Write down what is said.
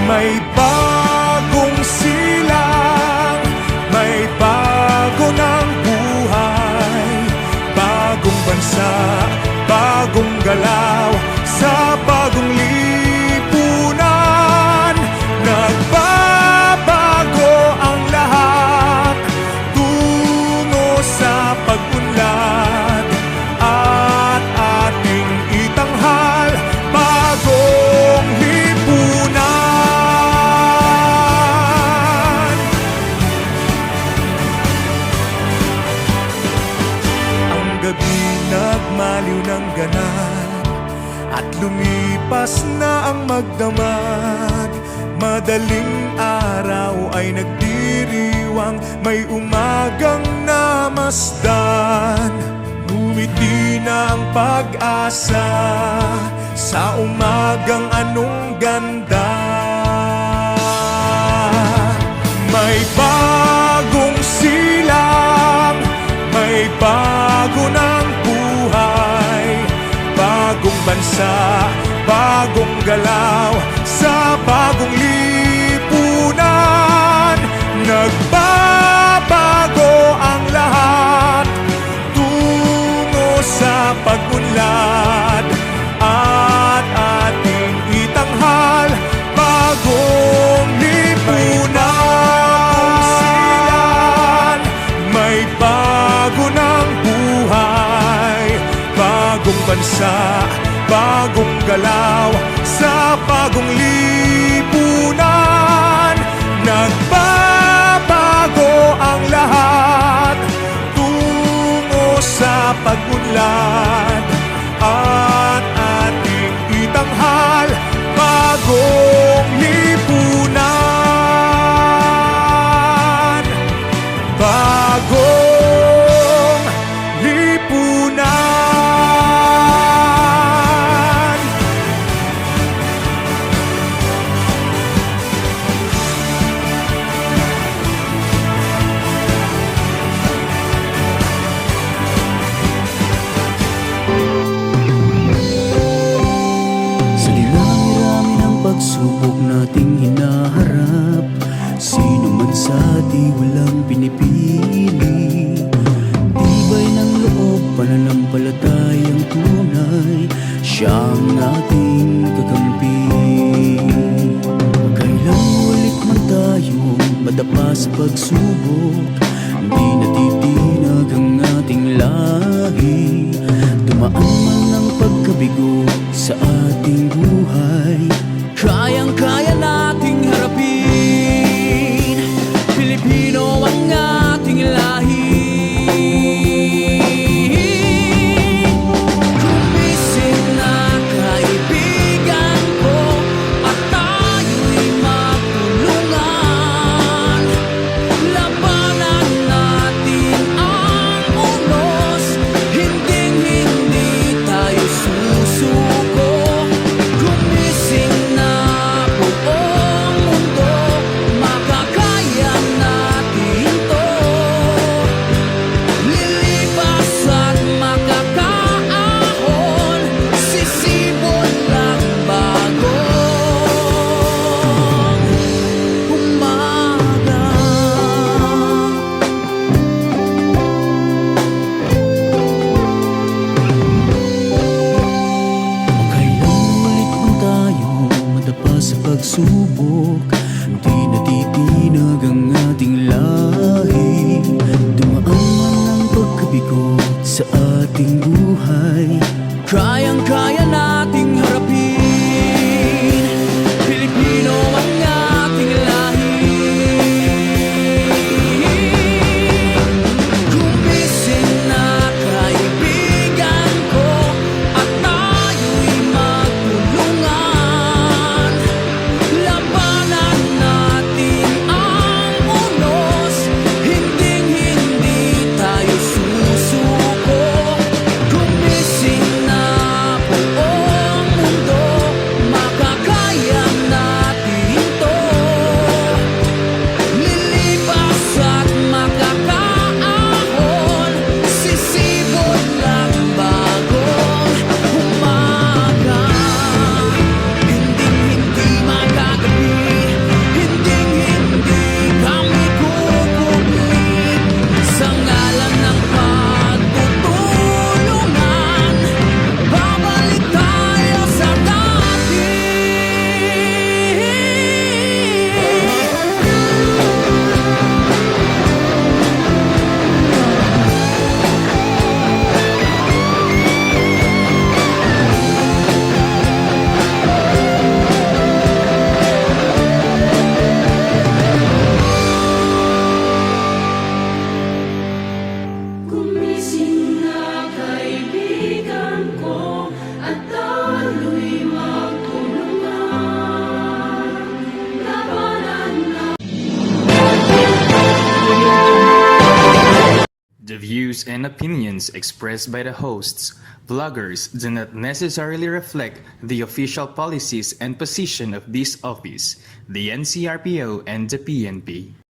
May bagong silang, may bago ng buhay, bagong bansa, bagong galaw, sa bagong lipunan. Nagbabago ang lahat, tungo sa pag-unlad, at ating itanghal bagong lipunan. Ang gabi nagmaliw ng ganap, at lumipas na ang magdamag. Madaling araw ay nagdiriwang, may umagang namasdan. Ngumiti na ang pag-asa sa umagang anong ganda. May bagong silang, may bago ng buhay, bagong bansa, bagong galaw, sa bagong lipunan. Nagbabago ang lahat, tungo sa pag-unlad, at ating itanghal bagong lipunan. May bago ng buhay, bagong bansa, bagong galaw, sa bagong lipunan. Nagbabago ang lahat, tungo sa pag-unlad, at ating itanghal bagong lipunan. Bagong lipunan. Pagsubok nating hinaharap, sino man sa di walang pinipili. Tibay ng loob, pananampalatayang tunay, siya ang ating kakampi. Kailang ulit man tayong madapa sa pagsubok, di natitinag ang ating lahi. Dumaan man ang pagkabigo sa ating buhay, kayang-kaya nating harapin. Pilipino ang ating lahi. Gumising na kaibigan ko, at tayo'y magtulungan. Labanan natin ang unos, hinding-hindi tayo susuko. Gumising na buong mundo, makakaya natin to. Lilipas at makakaahon, sisibol lang bagong umaga. Kailang ulit man tayo madapa sa pagsubok, di natitinag ang ating lahi. Dumaan man ang pagkabigo sa ating buhay, kayang-kaya nating harapin. Pilipino ang ating lahi. Gumising na kaibigan ko, at tayo'y magtulungan. Labanan natin ang unos, The views and opinions expressed by the hosts, vloggers do not necessarily reflect the official policies and position of this office, the NCRPO, and the PNP.